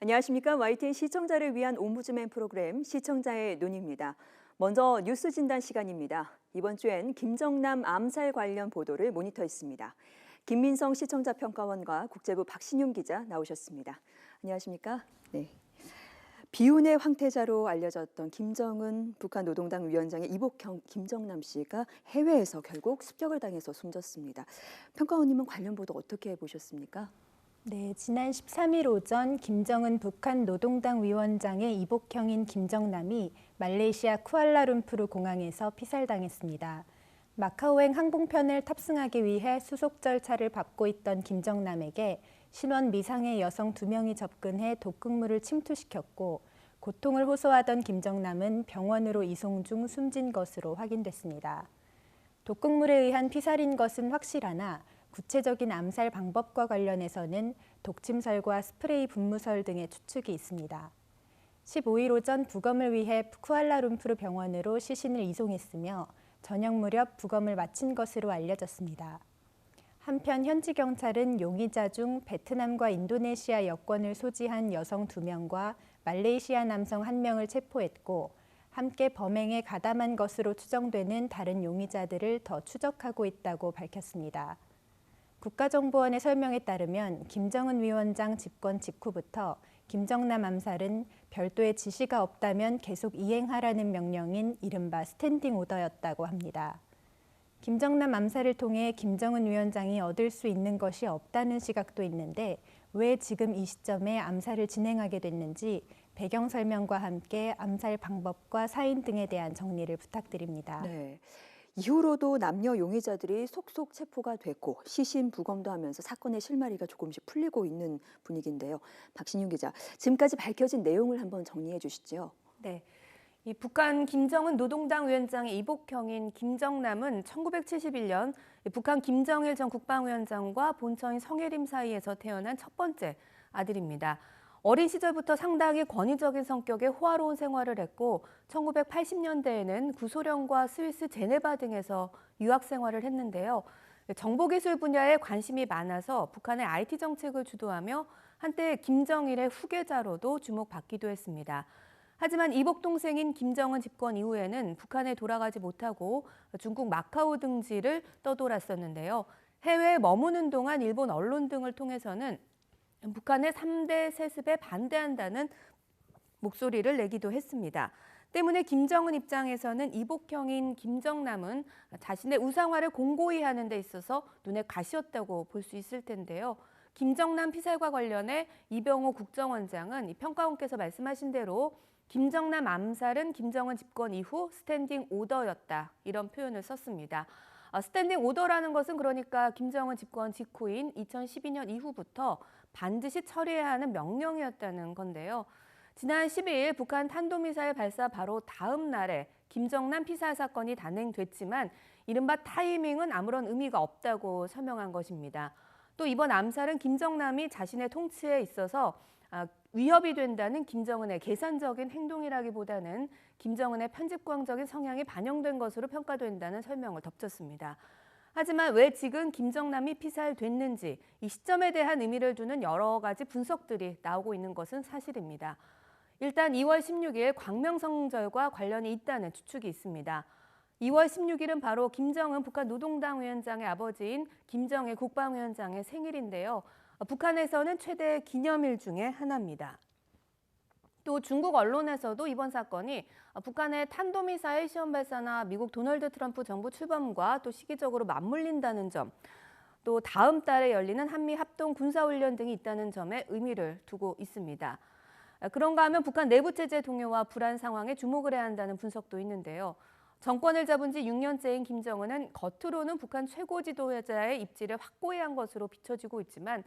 안녕하십니까. YTN 시청자를 위한 옴부즈맨 프로그램 시청자의 눈입니다. 먼저 뉴스 진단 시간입니다. 이번 주엔 김정남 암살 관련 보도를 모니터했습니다. 김민성 시청자 평가원과 국제부 박신용 기자 나오셨습니다. 안녕하십니까? 네. 비운의 황태자로 알려졌던 김정은 북한 노동당 위원장의 이복형 김정남 씨가 해외에서 결국 습격을 당해서 숨졌습니다. 평가원님은 관련 보도 어떻게 보셨습니까? 네, 지난 13일 오전 김정은 북한 노동당 위원장의 이복형인 김정남이 말레이시아 쿠알라룸푸르 공항에서 피살당했습니다. 마카오행 항공편을 탑승하기 위해 수속 절차를 밟고 있던 김정남에게 신원 미상의 여성 2명이 접근해 독극물을 침투시켰고 고통을 호소하던 김정남은 병원으로 이송 중 숨진 것으로 확인됐습니다. 독극물에 의한 피살인 것은 확실하나 구체적인 암살 방법과 관련해서는 독침설과 스프레이 분무설 등의 추측이 있습니다. 15일 오전 부검을 위해 쿠알라룸푸르 병원으로 시신을 이송했으며 저녁 무렵 부검을 마친 것으로 알려졌습니다. 한편 현지 경찰은 용의자 중 베트남과 인도네시아 여권을 소지한 여성 2명과 말레이시아 남성 1명을 체포했고 함께 범행에 가담한 것으로 추정되는 다른 용의자들을 더 추적하고 있다고 밝혔습니다. 국가정보원의 설명에 따르면 김정은 위원장 집권 직후부터 김정남 암살은 별도의 지시가 없다면 계속 이행하라는 명령인 이른바 스탠딩 오더였다고 합니다. 김정남 암살을 통해 김정은 위원장이 얻을 수 있는 것이 없다는 시각도 있는데 왜 지금 이 시점에 암살을 진행하게 됐는지 배경 설명과 함께 암살 방법과 사인 등에 대한 정리를 부탁드립니다. 네. 이후로도 남녀 용의자들이 속속 체포가 됐고 시신 부검도 하면서 사건의 실마리가 조금씩 풀리고 있는 분위기인데요. 박신용 기자, 지금까지 밝혀진 내용을 한번 정리해 주시죠. 네. 이 북한 김정은 노동당 위원장의 이복형인 김정남은 1971년 북한 김정일 전 국방위원장과 본처인 성혜림 사이에서 태어난 첫 번째 아들입니다. 어린 시절부터 상당히 권위적인 성격의 호화로운 생활을 했고 1980년대에는 구소련과 스위스 제네바 등에서 유학 생활을 했는데요. 정보기술 분야에 관심이 많아서 북한의 IT 정책을 주도하며 한때 김정일의 후계자로도 주목받기도 했습니다. 하지만 이복 동생인 김정은 집권 이후에는 북한에 돌아가지 못하고 중국 마카오 등지를 떠돌았었는데요. 해외에 머무는 동안 일본 언론 등을 통해서는 북한의 3대 세습에 반대한다는 목소리를 내기도 했습니다. 때문에 김정은 입장에서는 이복형인 김정남은 자신의 우상화를 공고히 하는 데 있어서 눈에 가시였다고 볼 수 있을 텐데요. 김정남 피살과 관련해 이병호 국정원장은 이 평가원께서 말씀하신 대로 김정남 암살은 김정은 집권 이후 스탠딩 오더였다, 이런 표현을 썼습니다. 스탠딩 오더라는 것은 그러니까 김정은 집권 직후인 2012년 이후부터 반드시 처리해야 하는 명령이었다는 건데요. 지난 12일 북한 탄도미사일 발사 바로 다음 날에 김정남 피살 사건이 단행됐지만 이른바 타이밍은 아무런 의미가 없다고 설명한 것입니다. 또 이번 암살은 김정남이 자신의 통치에 있어서 위협이 된다는 김정은의 계산적인 행동이라기보다는 김정은의 편집광적인 성향이 반영된 것으로 평가된다는 설명을 덧붙였습니다. 하지만 왜 지금 김정남이 피살됐는지 이 시점에 대한 의미를 두는 여러 가지 분석들이 나오고 있는 것은 사실입니다. 일단 2월 16일 광명성절과 관련이 있다는 추측이 있습니다. 2월 16일은 바로 김정은 북한 노동당 위원장의 아버지인 김정일 국방위원장의 생일인데요. 북한에서는 최대 기념일 중에 하나입니다. 또 중국 언론에서도 이번 사건이 북한의 탄도미사일 시험 발사나 미국 도널드 트럼프 정부 출범과 또 시기적으로 맞물린다는 점, 또 다음 달에 열리는 한미 합동 군사훈련 등이 있다는 점에 의미를 두고 있습니다. 그런가 하면 북한 내부체제 동요와 불안 상황에 주목을 해야 한다는 분석도 있는데요. 정권을 잡은 지 6년째인 김정은은 겉으로는 북한 최고 지도자의 입지를 확고히 한 것으로 비춰지고 있지만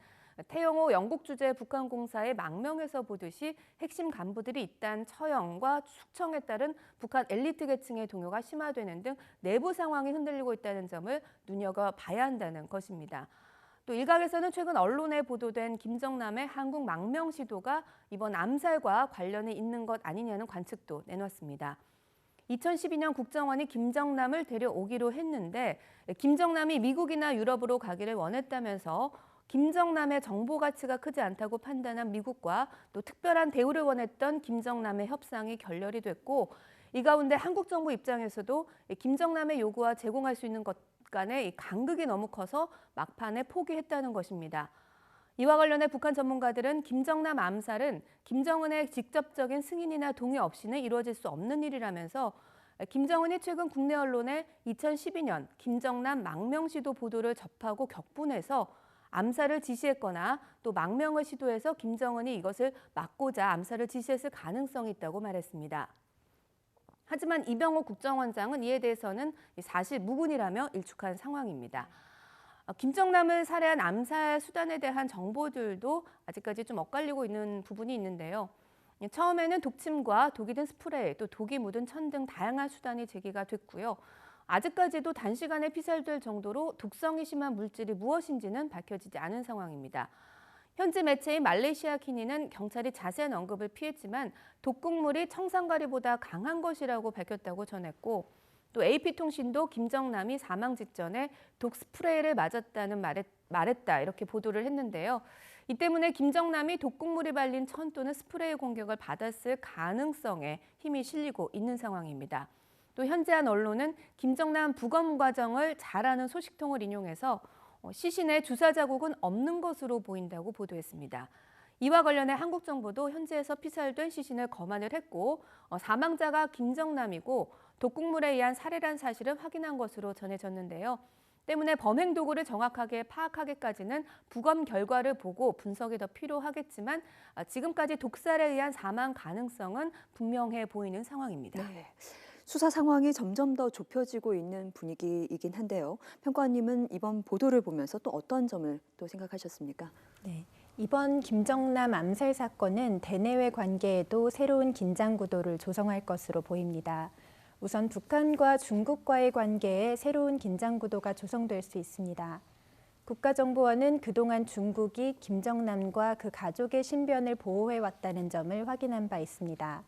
태영호 영국 주재 북한 공사의 망명에서 보듯이 핵심 간부들이 잇단 처형과 숙청에 따른 북한 엘리트 계층의 동요가 심화되는 등 내부 상황이 흔들리고 있다는 점을 눈여겨봐야 한다는 것입니다. 또 일각에서는 최근 언론에 보도된 김정남의 한국 망명 시도가 이번 암살과 관련이 있는 것 아니냐는 관측도 내놨습니다. 2012년 국정원이 김정남을 데려오기로 했는데 김정남이 미국이나 유럽으로 가기를 원했다면서 김정남의 정보 가치가 크지 않다고 판단한 미국과 또 특별한 대우를 원했던 김정남의 협상이 결렬이 됐고, 이 가운데 한국 정부 입장에서도 김정남의 요구와 제공할 수 있는 것 간의 이 간극이 너무 커서 막판에 포기했다는 것입니다. 이와 관련해 북한 전문가들은 김정남 암살은 김정은의 직접적인 승인이나 동의 없이는 이루어질 수 없는 일이라면서 김정은이 최근 국내 언론에 2012년 김정남 망명시도 보도를 접하고 격분해서 암살을 지시했거나 또 망명을 시도해서 김정은이 이것을 막고자 암살을 지시했을 가능성이 있다고 말했습니다. 하지만 이병호 국정원장은 이에 대해서는 사실 무근이라며 일축한 상황입니다. 김정남을 살해한 암살 수단에 대한 정보들도 아직까지 좀 엇갈리고 있는 부분이 있는데요. 처음에는 독침과 독이 든 스프레이, 또 독이 묻은 천 등 다양한 수단이 제기가 됐고요. 아직까지도 단시간에 피살될 정도로 독성이 심한 물질이 무엇인지는 밝혀지지 않은 상황입니다. 현지 매체인 말레이시아 키니는 경찰이 자세한 언급을 피했지만 독극물이 청산가리보다 강한 것이라고 밝혔다고 전했고, 또 AP통신도 김정남이 사망 직전에 독 스프레이를 맞았다는 말했다 이렇게 보도를 했는데요. 이 때문에 김정남이 독극물이 발린 천 또는 스프레이 공격을 받았을 가능성에 힘이 실리고 있는 상황입니다. 또 현재 한 언론은 김정남 부검 과정을 잘 아는 소식통을 인용해서 시신의 주사 자국은 없는 것으로 보인다고 보도했습니다. 이와 관련해 한국 정부도 현지에서 피살된 시신을 검안을 했고 사망자가 김정남이고 독극물에 의한 살해란 사실을 확인한 것으로 전해졌는데요. 때문에 범행 도구를 정확하게 파악하기까지는 부검 결과를 보고 분석이 더 필요하겠지만 지금까지 독살에 의한 사망 가능성은 분명해 보이는 상황입니다. 네. 수사 상황이 점점 더 좁혀지고 있는 분위기이긴 한데요. 평가원님은 이번 보도를 보면서 또 어떤 점을 또 생각하셨습니까? 네. 이번 김정남 암살 사건은 대내외 관계에도 새로운 긴장 구도를 조성할 것으로 보입니다. 우선 북한과 중국과의 관계에 새로운 긴장 구도가 조성될 수 있습니다. 국가정보원은 그동안 중국이 김정남과 그 가족의 신변을 보호해왔다는 점을 확인한 바 있습니다.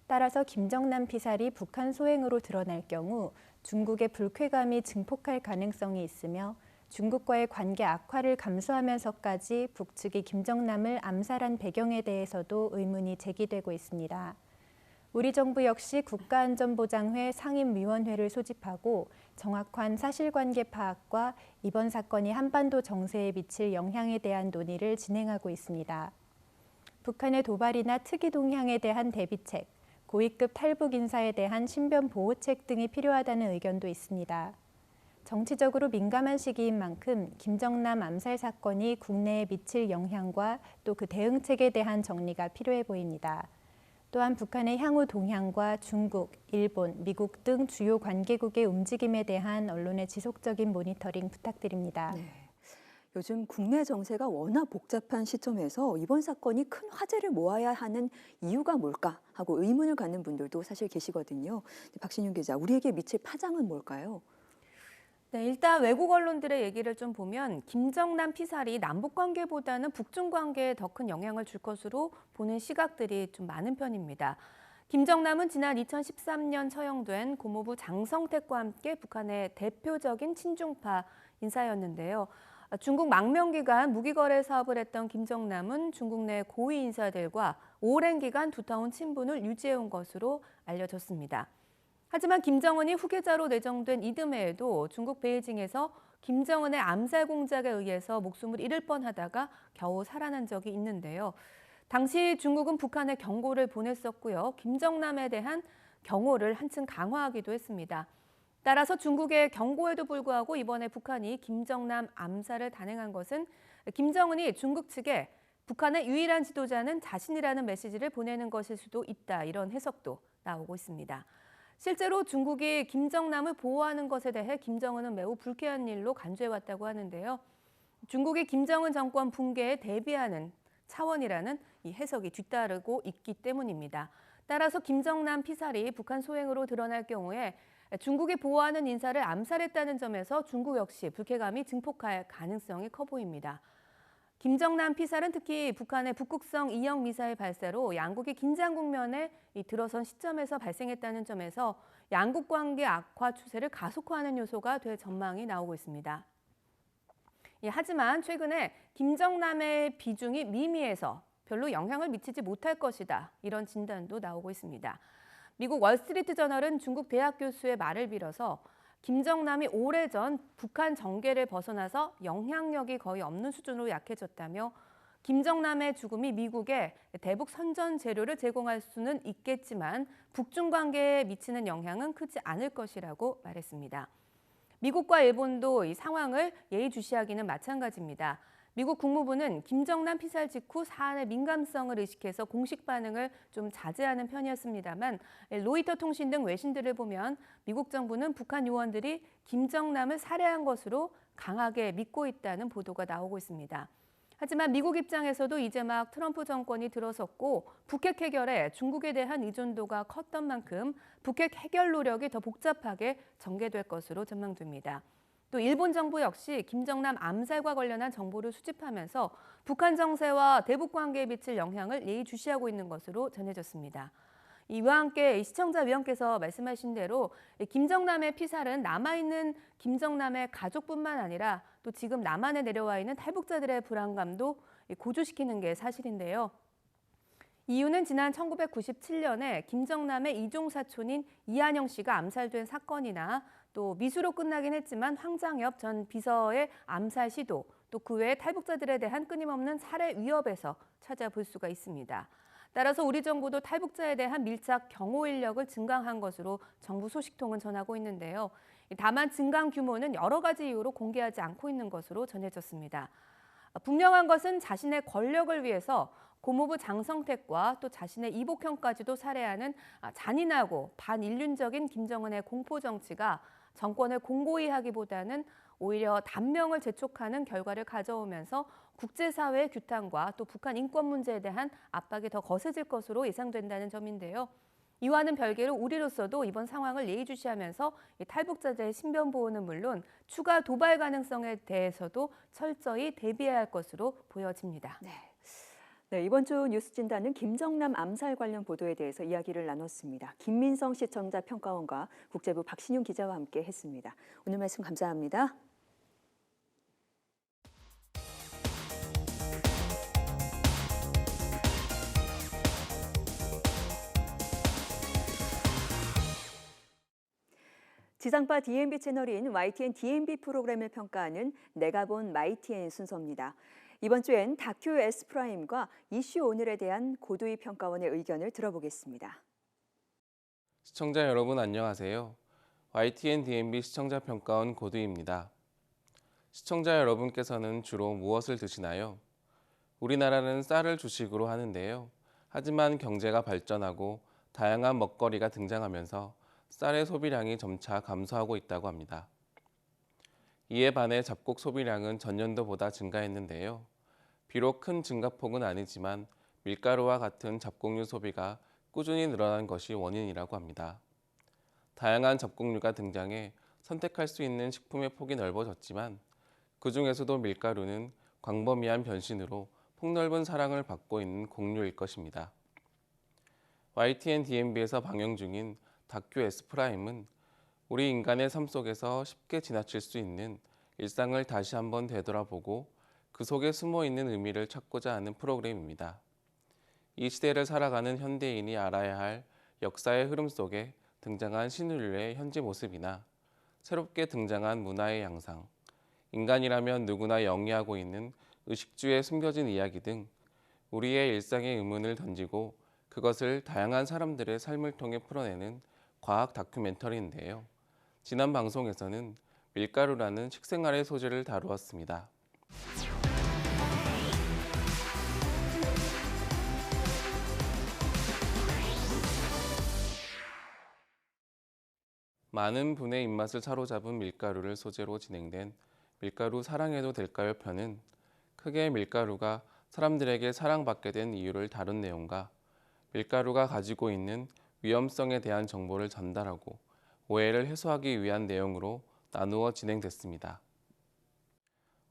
따라서 김정남 피살이 북한 소행으로 드러날 경우 중국의 불쾌감이 증폭할 가능성이 있으며 중국과의 관계 악화를 감수하면서까지 북측이 김정남을 암살한 배경에 대해서도 의문이 제기되고 있습니다. 우리 정부 역시 국가안전보장회 상임위원회를 소집하고 정확한 사실관계 파악과 이번 사건이 한반도 정세에 미칠 영향에 대한 논의를 진행하고 있습니다. 북한의 도발이나 특이 동향에 대한 대비책, 고위급 탈북 인사에 대한 신변 보호책 등이 필요하다는 의견도 있습니다. 정치적으로 민감한 시기인 만큼 김정남 암살 사건이 국내에 미칠 영향과 또 그 대응책에 대한 정리가 필요해 보입니다. 또한 북한의 향후 동향과 중국, 일본, 미국 등 주요 관계국의 움직임에 대한 언론의 지속적인 모니터링 부탁드립니다. 네. 요즘 국내 정세가 워낙 복잡한 시점에서 이번 사건이 큰 화제를 모아야 하는 이유가 뭘까 하고 의문을 갖는 분들도 사실 계시거든요. 박신윤 기자, 우리에게 미칠 파장은 뭘까요? 네, 일단 외국 언론들의 얘기를 좀 보면 김정남 피살이 남북 관계보다는 북중 관계에 더 큰 영향을 줄 것으로 보는 시각들이 좀 많은 편입니다. 김정남은 지난 2013년 처형된 고모부 장성택과 함께 북한의 대표적인 친중파 인사였는데요. 중국 망명 기간 무기거래 사업을 했던 김정남은 중국 내 고위 인사들과 오랜 기간 두터운 친분을 유지해온 것으로 알려졌습니다. 하지만 김정은이 후계자로 내정된 이듬해에도 중국 베이징에서 김정은의 암살 공작에 의해서 목숨을 잃을 뻔하다가 겨우 살아난 적이 있는데요. 당시 중국은 북한에 경고를 보냈었고요. 김정남에 대한 경호를 한층 강화하기도 했습니다. 따라서 중국의 경고에도 불구하고 이번에 북한이 김정남 암살을 단행한 것은 김정은이 중국 측에 북한의 유일한 지도자는 자신이라는 메시지를 보내는 것일 수도 있다, 이런 해석도 나오고 있습니다. 실제로 중국이 김정남을 보호하는 것에 대해 김정은은 매우 불쾌한 일로 간주해왔다고 하는데요. 중국이 김정은 정권 붕괴에 대비하는 차원이라는 이 해석이 뒤따르고 있기 때문입니다. 따라서 김정남 피살이 북한 소행으로 드러날 경우에 중국이 보호하는 인사를 암살했다는 점에서 중국 역시 불쾌감이 증폭할 가능성이 커 보입니다. 김정남 피살은 특히 북한의 북극성 2형 미사일 발사로 양국이 긴장 국면에 들어선 시점에서 발생했다는 점에서 양국 관계 악화 추세를 가속화하는 요소가 될 전망이 나오고 있습니다. 하지만 최근에 김정남의 비중이 미미해서 별로 영향을 미치지 못할 것이다. 이런 진단도 나오고 있습니다. 미국 월스트리트 저널은 중국 대학 교수의 말을 빌어서 김정남이 오래전 북한 정계를 벗어나서 영향력이 거의 없는 수준으로 약해졌다며 김정남의 죽음이 미국에 대북 선전 재료를 제공할 수는 있겠지만 북중 관계에 미치는 영향은 크지 않을 것이라고 말했습니다. 미국과 일본도 이 상황을 예의주시하기는 마찬가지입니다. 미국 국무부는 김정남 피살 직후 사안의 민감성을 의식해서 공식 반응을 좀 자제하는 편이었습니다만 로이터 통신 등 외신들을 보면 미국 정부는 북한 요원들이 김정남을 살해한 것으로 강하게 믿고 있다는 보도가 나오고 있습니다. 하지만 미국 입장에서도 이제 막 트럼프 정권이 들어섰고 북핵 해결에 중국에 대한 의존도가 컸던 만큼 북핵 해결 노력이 더 복잡하게 전개될 것으로 전망됩니다. 또 일본 정부 역시 김정남 암살과 관련한 정보를 수집하면서 북한 정세와 대북 관계에 미칠 영향을 예의주시하고 있는 것으로 전해졌습니다. 이와 함께 시청자 위원께서 말씀하신 대로 김정남의 피살은 남아있는 김정남의 가족뿐만 아니라 또 지금 남한에 내려와 있는 탈북자들의 불안감도 고조시키는 게 사실인데요. 이유는 지난 1997년에 김정남의 이종 사촌인 이한영 씨가 암살된 사건이나 또 미수로 끝나긴 했지만 황장엽 전 비서의 암살 시도, 또 그 외의 탈북자들에 대한 끊임없는 살해 위협에서 찾아볼 수가 있습니다. 따라서 우리 정부도 탈북자에 대한 밀착 경호 인력을 증강한 것으로 정부 소식통은 전하고 있는데요. 다만 증강 규모는 여러 가지 이유로 공개하지 않고 있는 것으로 전해졌습니다. 분명한 것은 자신의 권력을 위해서 고모부 장성택과 또 자신의 이복형까지도 살해하는 잔인하고 반인륜적인 김정은의 공포 정치가 정권을 공고히 하기보다는 오히려 단명을 재촉하는 결과를 가져오면서 국제사회의 규탄과 또 북한 인권 문제에 대한 압박이 더 거세질 것으로 예상된다는 점인데요. 이와는 별개로 우리로서도 이번 상황을 예의주시하면서 탈북자들의 신변 보호는 물론 추가 도발 가능성에 대해서도 철저히 대비해야 할 것으로 보여집니다. 네, 이번 주 뉴스 진단은 김정남 암살 관련 보도에 대해서 이야기를 나눴습니다. 김민성 시청자 평가원과 국제부 박신용 기자와 함께 했습니다. 오늘 말씀 감사합니다. 지상파 DMB 채널인 YTN DMB 프로그램을 평가하는 내가 본 YTN 순서입니다. 이번 주엔 다큐 S프라임과 이슈 오늘에 대한 고두희 평가원의 의견을 들어보겠습니다. 시청자 여러분 안녕하세요. YTN DMB 시청자 평가원 고두희입니다. 시청자 여러분께서는 주로 무엇을 드시나요? 우리나라는 쌀을 주식으로 하는데요. 하지만 경제가 발전하고 다양한 먹거리가 등장하면서 쌀의 소비량이 점차 감소하고 있다고 합니다. 이에 반해 잡곡 소비량은 전년도보다 증가했는데요. 비록 큰 증가폭은 아니지만 밀가루와 같은 잡곡류 소비가 꾸준히 늘어난 것이 원인이라고 합니다. 다양한 잡곡류가 등장해 선택할 수 있는 식품의 폭이 넓어졌지만 그 중에서도 밀가루는 광범위한 변신으로 폭넓은 사랑을 받고 있는 곡류일 것입니다. YTN DMB에서 방영 중인 다큐 S프라임은 우리 인간의 삶 속에서 쉽게 지나칠 수 있는 일상을 다시 한번 되돌아보고 그 속에 숨어있는 의미를 찾고자 하는 프로그램입니다. 이 시대를 살아가는 현대인이 알아야 할 역사의 흐름 속에 등장한 신인류의 현재 모습이나 새롭게 등장한 문화의 양상, 인간이라면 누구나 영위하고 있는 의식주에 숨겨진 이야기 등 우리의 일상의 의문을 던지고 그것을 다양한 사람들의 삶을 통해 풀어내는 과학 다큐멘터리인데요. 지난 방송에서는 밀가루라는 식생활의 소재를 다루었습니다. 많은 분의 입맛을 사로잡은 밀가루를 소재로 진행된 밀가루 사랑해도 될까요 편은 크게 밀가루가 사람들에게 사랑받게 된 이유를 다룬 내용과 밀가루가 가지고 있는 위험성에 대한 정보를 전달하고 오해를 해소하기 위한 내용으로 나누어 진행됐습니다.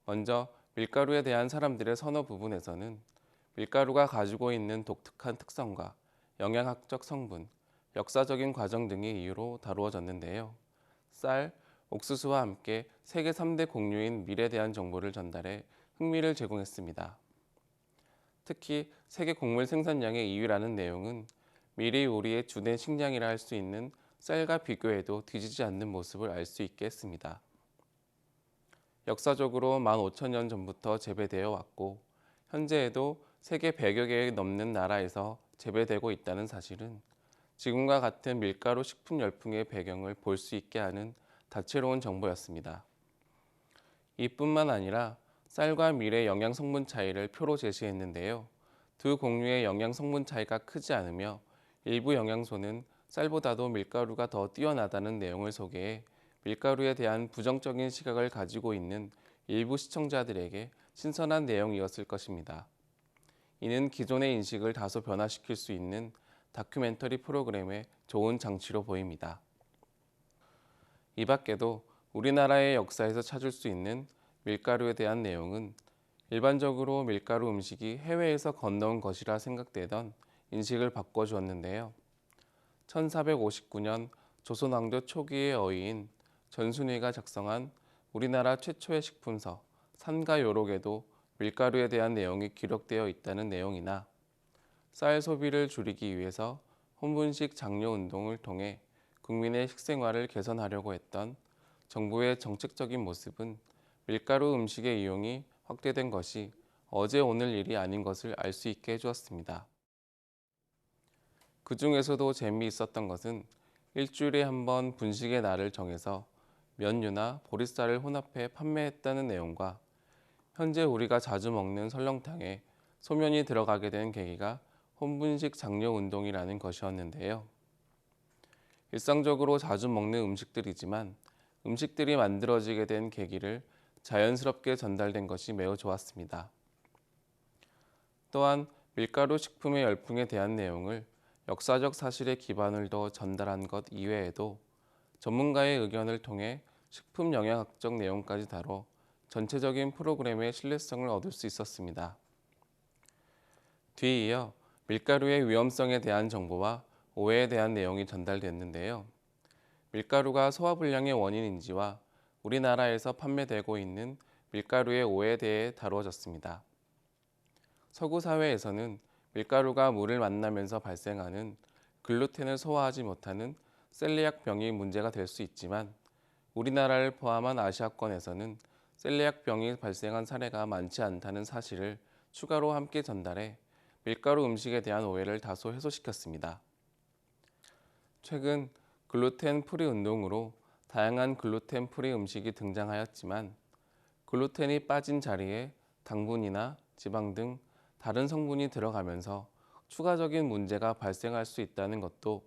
먼저 밀가루에 대한 사람들의 선호 부분에서는 밀가루가 가지고 있는 독특한 특성과 영양학적 성분, 역사적인 과정 등의 이유로 다루어졌는데요. 쌀, 옥수수와 함께 세계 3대 공유인 밀에 대한 정보를 전달해 흥미를 제공했습니다. 특히 세계 곡물 생산량의 2위라는 내용은 밀이 우리의 주된 식량이라 할 수 있는 쌀과 비교해도 뒤지지 않는 모습을 알 수 있게 했습니다. 역사적으로 15,000년 전부터 재배되어 왔고 현재에도 세계 100여 개 넘는 나라에서 재배되고 있다는 사실은 지금과 같은 밀가루 식품 열풍의 배경을 볼 수 있게 하는 다채로운 정보였습니다. 이뿐만 아니라 쌀과 밀의 영양 성분 차이를 표로 제시했는데요. 두 곡류의 영양 성분 차이가 크지 않으며 일부 영양소는 쌀보다도 밀가루가 더 뛰어나다는 내용을 소개해 밀가루에 대한 부정적인 시각을 가지고 있는 일부 시청자들에게 신선한 내용이었을 것입니다. 이는 기존의 인식을 다소 변화시킬 수 있는 다큐멘터리 프로그램의 좋은 장치로 보입니다. 이 밖에도 우리나라의 역사에서 찾을 수 있는 밀가루에 대한 내용은 일반적으로 밀가루 음식이 해외에서 건너온 것이라 생각되던 인식을 바꿔주었는데요. 1459년 조선왕조 초기의 어휘인 전순위가 작성한 우리나라 최초의 식품서 산가요록에도 밀가루에 대한 내용이 기록되어 있다는 내용이나 쌀 소비를 줄이기 위해서 혼분식 장려 운동을 통해 국민의 식생활을 개선하려고 했던 정부의 정책적인 모습은 밀가루 음식의 이용이 확대된 것이 어제 오늘 일이 아닌 것을 알 수 있게 해주었습니다. 그 중에서도 재미있었던 것은 일주일에 한 번 분식의 날을 정해서 면류나 보리쌀을 혼합해 판매했다는 내용과 현재 우리가 자주 먹는 설렁탕에 소면이 들어가게 된 계기가 혼분식 장려 운동이라는 것이었는데요. 일상적으로 자주 먹는 음식들이지만 음식들이 만들어지게 된 계기를 자연스럽게 전달된 것이 매우 좋았습니다. 또한 밀가루 식품의 열풍에 대한 내용을 역사적 사실에 기반을 둬 전달한 것 이외에도 전문가의 의견을 통해 식품 영양학적 내용까지 다뤄 전체적인 프로그램의 신뢰성을 얻을 수 있었습니다. 뒤이어 밀가루의 위험성에 대한 정보와 오해에 대한 내용이 전달됐는데요. 밀가루가 소화불량의 원인인지와 우리나라에서 판매되고 있는 밀가루의 오해에 대해 다루어졌습니다. 서구 사회에서는 밀가루가 물을 만나면서 발생하는 글루텐을 소화하지 못하는 셀리악병이 문제가 될 수 있지만 우리나라를 포함한 아시아권에서는 셀리악병이 발생한 사례가 많지 않다는 사실을 추가로 함께 전달해 밀가루 음식에 대한 오해를 다소 해소시켰습니다. 최근 글루텐 프리 운동으로 다양한 글루텐 프리 음식이 등장하였지만 글루텐이 빠진 자리에 당분이나 지방 등 다른 성분이 들어가면서 추가적인 문제가 발생할 수 있다는 것도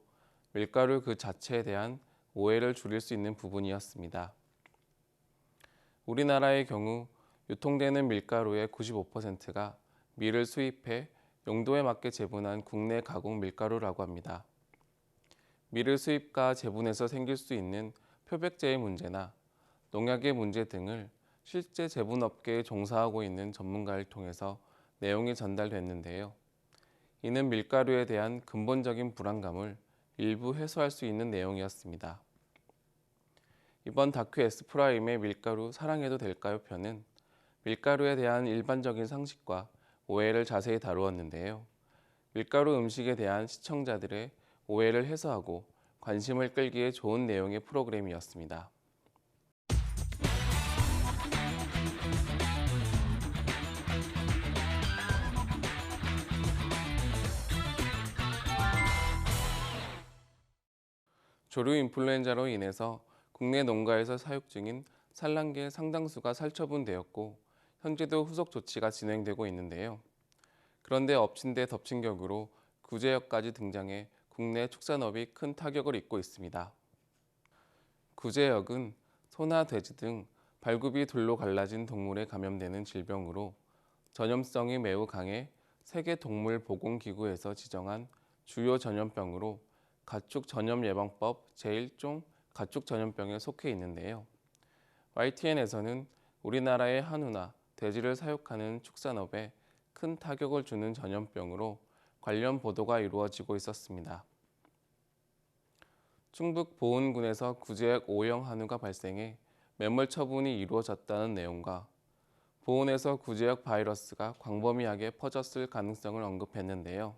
밀가루 그 자체에 대한 오해를 줄일 수 있는 부분이었습니다. 우리나라의 경우 유통되는 밀가루의 95%가 밀을 수입해 용도에 맞게 재분한 국내 가공 밀가루라고 합니다. 밀을 수입과 재분해서 생길 수 있는 표백제의 문제나 농약의 문제 등을 실제 재분업계에 종사하고 있는 전문가를 통해서 내용이 전달됐는데요. 이는 밀가루에 대한 근본적인 불안감을 일부 해소할 수 있는 내용이었습니다. 이번 다큐 S프라임의 밀가루 사랑해도 될까요 편은 밀가루에 대한 일반적인 상식과 오해를 자세히 다루었는데요. 밀가루 음식에 대한 시청자들의 오해를 해소하고 관심을 끌기에 좋은 내용의 프로그램이었습니다. 조류 인플루엔자로 인해서 국내 농가에서 사육 중인 산란개 상당수가 살처분되었고 현재도 후속 조치가 진행되고 있는데요. 그런데 엎친 데 덮친 격으로 구제역까지 등장해 국내 축산업이 큰 타격을 입고 있습니다. 구제역은 소나 돼지 등 발굽이 둘로 갈라진 동물에 감염되는 질병으로 전염성이 매우 강해 세계동물보건기구에서 지정한 주요 전염병으로 가축전염예방법 제1종 가축전염병에 속해 있는데요. YTN에서는 우리나라의 한우나 돼지를 사육하는 축산업에 큰 타격을 주는 전염병으로 관련 보도가 이루어지고 있었습니다. 충북 보은군에서 구제역 O형 한우가 발생해 매몰 처분이 이루어졌다는 내용과 보은에서 구제역 바이러스가 광범위하게 퍼졌을 가능성을 언급했는데요.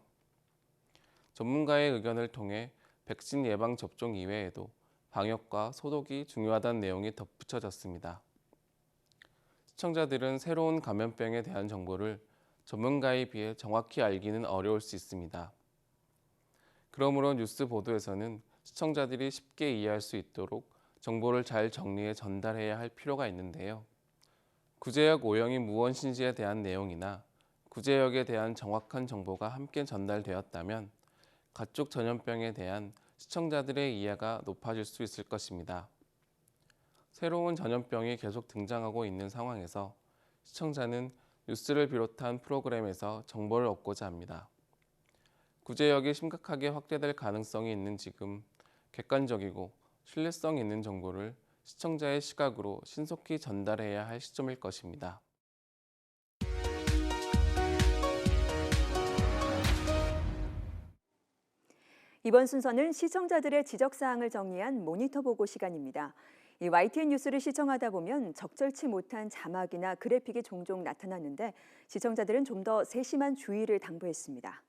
전문가의 의견을 통해 백신 예방 접종 이외에도 방역과 소독이 중요하다는 내용이 덧붙여졌습니다. 시청자들은 새로운 감염병에 대한 정보를 전문가에 비해 정확히 알기는 어려울 수 있습니다. 그러므로 뉴스 보도에서는 시청자들이 쉽게 이해할 수 있도록 정보를 잘 정리해 전달해야 할 필요가 있는데요. 구제역 O형이 무엇인지에 대한 내용이나 구제역에 대한 정확한 정보가 함께 전달되었다면 가축 전염병에 대한 시청자들의 이해가 높아질 수 있을 것입니다. 새로운 전염병이 계속 등장하고 있는 상황에서 시청자는 뉴스를 비롯한 프로그램에서 정보를 얻고자 합니다. 구제역이 심각하게 확대될 가능성이 있는 지금 객관적이고 신뢰성 있는 정보를 시청자의 시각으로 신속히 전달해야 할 시점일 것입니다. 이번 순서는 시청자들의 지적사항을 정리한 모니터 보고 시간입니다. 이 YTN 뉴스를 시청하다 보면 적절치 못한 자막이나 그래픽이 종종 나타나는데 시청자들은 좀 더 세심한 주의를 당부했습니다.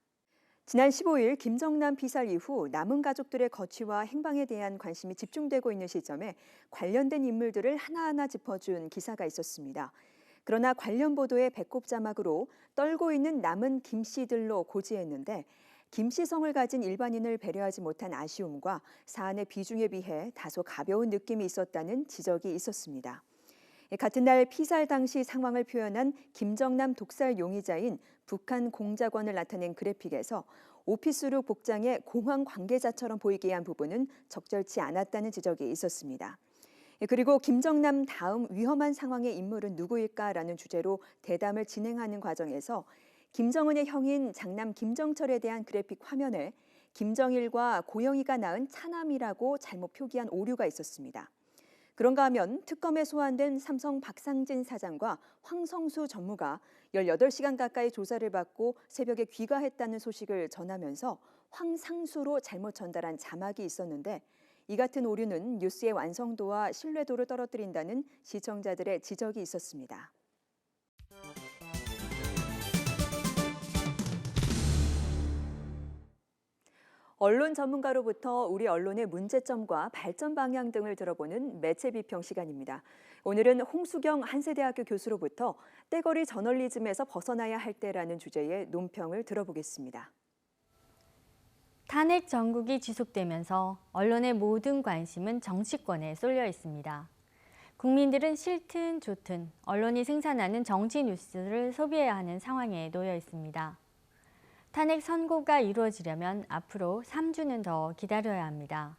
지난 15일 김정남 피살 이후 남은 가족들의 거취와 행방에 대한 관심이 집중되고 있는 시점에 관련된 인물들을 하나하나 짚어준 기사가 있었습니다. 그러나 관련 보도의 배꼽 자막으로 떨고 있는 남은 김 씨들로 고지했는데 김 씨 성을 가진 일반인을 배려하지 못한 아쉬움과 사안의 비중에 비해 다소 가벼운 느낌이 있었다는 지적이 있었습니다. 같은 날 피살 당시 상황을 표현한 김정남 독살 용의자인 북한 공작원을 나타낸 그래픽에서 오피스룩 복장의 공항 관계자처럼 보이게 한 부분은 적절치 않았다는 지적이 있었습니다. 그리고 김정남 다음 위험한 상황의 인물은 누구일까라는 주제로 대담을 진행하는 과정에서 김정은의 형인 장남 김정철에 대한 그래픽 화면에 김정일과 고영희가 낳은 차남이라고 잘못 표기한 오류가 있었습니다. 그런가 하면 특검에 소환된 삼성 박상진 사장과 황성수 전무가 18시간 가까이 조사를 받고 새벽에 귀가했다는 소식을 전하면서 황상수로 잘못 전달한 자막이 있었는데 이 같은 오류는 뉴스의 완성도와 신뢰도를 떨어뜨린다는 시청자들의 지적이 있었습니다. 언론 전문가로부터 우리 언론의 문제점과 발전 방향 등을 들어보는 매체 비평 시간입니다. 오늘은 홍수경 한세대학교 교수로부터 떼거리 저널리즘에서 벗어나야 할 때라는 주제의 논평을 들어보겠습니다. 탄핵 정국이 지속되면서 언론의 모든 관심은 정치권에 쏠려 있습니다. 국민들은 싫든 좋든 언론이 생산하는 정치 뉴스를 소비해야 하는 상황에 놓여 있습니다. 탄핵 선고가 이루어지려면 앞으로 3주는 더 기다려야 합니다.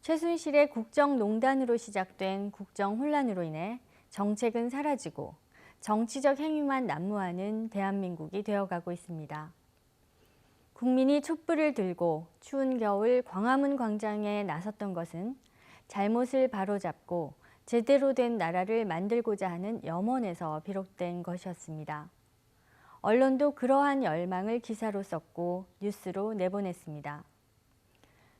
최순실의 국정농단으로 시작된 국정 혼란으로 인해 정책은 사라지고 정치적 행위만 난무하는 대한민국이 되어가고 있습니다. 국민이 촛불을 들고 추운 겨울 광화문 광장에 나섰던 것은 잘못을 바로잡고 제대로 된 나라를 만들고자 하는 염원에서 비롯된 것이었습니다. 언론도 그러한 열망을 기사로 썼고 뉴스로 내보냈습니다.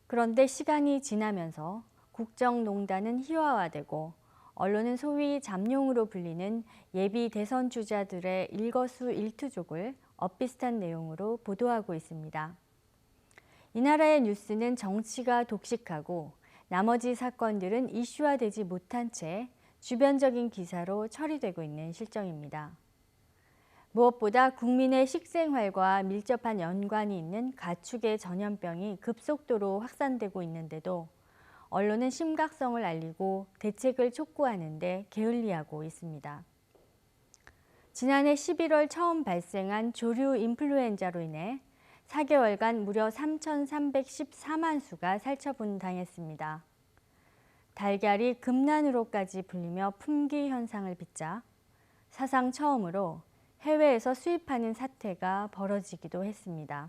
그런데 시간이 지나면서 국정농단은 희화화되고 언론은 소위 잠룡으로 불리는 예비 대선 주자들의 일거수일투족을 엇비슷한 내용으로 보도하고 있습니다. 이 나라의 뉴스는 정치가 독식하고 나머지 사건들은 이슈화되지 못한 채 주변적인 기사로 처리되고 있는 실정입니다. 무엇보다 국민의 식생활과 밀접한 연관이 있는 가축의 전염병이 급속도로 확산되고 있는데도 언론은 심각성을 알리고 대책을 촉구하는 데 게을리하고 있습니다. 지난해 11월 처음 발생한 조류 인플루엔자로 인해 4개월간 무려 3,314만 수가 살처분당했습니다. 달걀이 금난으로까지 불리며 품귀 현상을 빚자 사상 처음으로 해외에서 수입하는 사태가 벌어지기도 했습니다.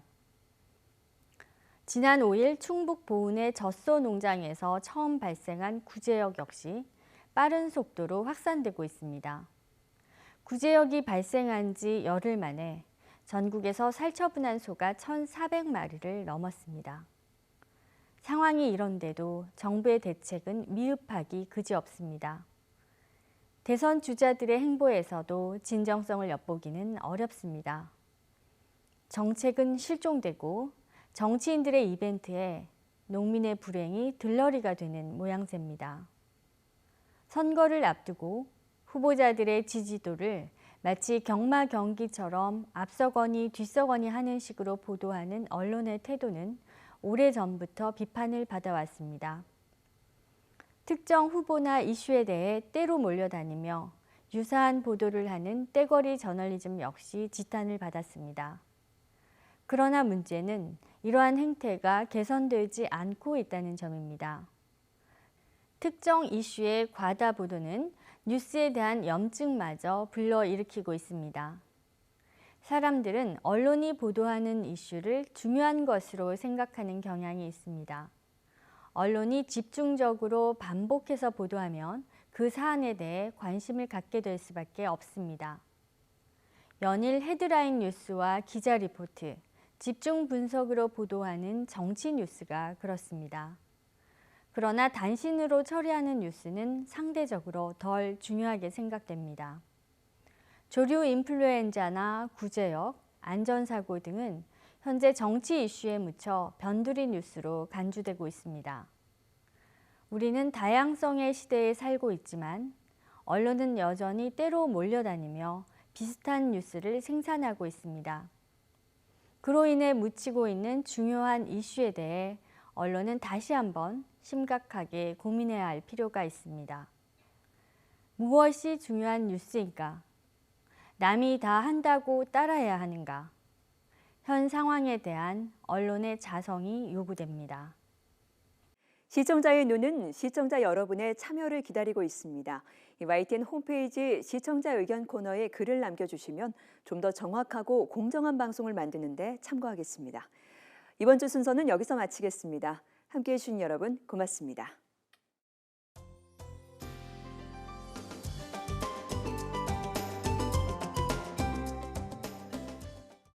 지난 5일 충북 보은의 젖소 농장에서 처음 발생한 구제역 역시 빠른 속도로 확산되고 있습니다. 구제역이 발생한 지 열흘 만에 전국에서 살처분한 소가 1,400마리를 넘었습니다. 상황이 이런데도 정부의 대책은 미흡하기 그지없습니다. 대선 주자들의 행보에서도 진정성을 엿보기는 어렵습니다. 정책은 실종되고 정치인들의 이벤트에 농민의 불행이 들러리가 되는 모양새입니다. 선거를 앞두고 후보자들의 지지도를 마치 경마 경기처럼 앞서거니 뒤서거니 하는 식으로 보도하는 언론의 태도는 오래전부터 비판을 받아왔습니다. 특정 후보나 이슈에 대해 때로 몰려다니며 유사한 보도를 하는 떼거리 저널리즘 역시 지탄을 받았습니다. 그러나 문제는 이러한 행태가 개선되지 않고 있다는 점입니다. 특정 이슈의 과다 보도는 뉴스에 대한 염증마저 불러일으키고 있습니다. 사람들은 언론이 보도하는 이슈를 중요한 것으로 생각하는 경향이 있습니다. 언론이 집중적으로 반복해서 보도하면 그 사안에 대해 관심을 갖게 될 수밖에 없습니다. 연일 헤드라인 뉴스와 기자 리포트, 집중 분석으로 보도하는 정치 뉴스가 그렇습니다. 그러나 단신으로 처리하는 뉴스는 상대적으로 덜 중요하게 생각됩니다. 조류 인플루엔자나 구제역, 안전사고 등은 현재 정치 이슈에 묻혀 변두리 뉴스로 간주되고 있습니다. 우리는 다양성의 시대에 살고 있지만 언론은 여전히 때로 몰려다니며 비슷한 뉴스를 생산하고 있습니다. 그로 인해 묻히고 있는 중요한 이슈에 대해 언론은 다시 한번 심각하게 고민해야 할 필요가 있습니다. 무엇이 중요한 뉴스인가? 남이 다 한다고 따라해야 하는가? 현 상황에 대한 언론의 자성이 요구됩니다. 시청자의 눈은 시청자 여러분의 참여를 기다리고 있습니다. YTN 홈페이지 시청자 의견 코너에 글을 남겨주시면 좀 더 정확하고 공정한 방송을 만드는 데 참고하겠습니다. 이번 주 순서는 여기서 마치겠습니다. 함께해 주신 여러분 고맙습니다.